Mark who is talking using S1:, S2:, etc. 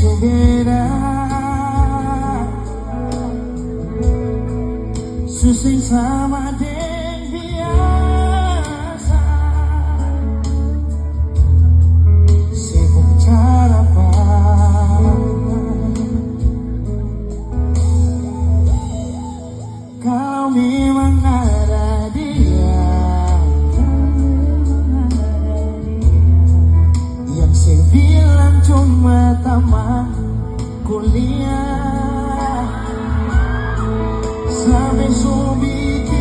S1: beda, susah sama deng biasa. Sibuk cara kalau memang ada dia, yang saya bilang cuma taman kuliah, sampai so bikin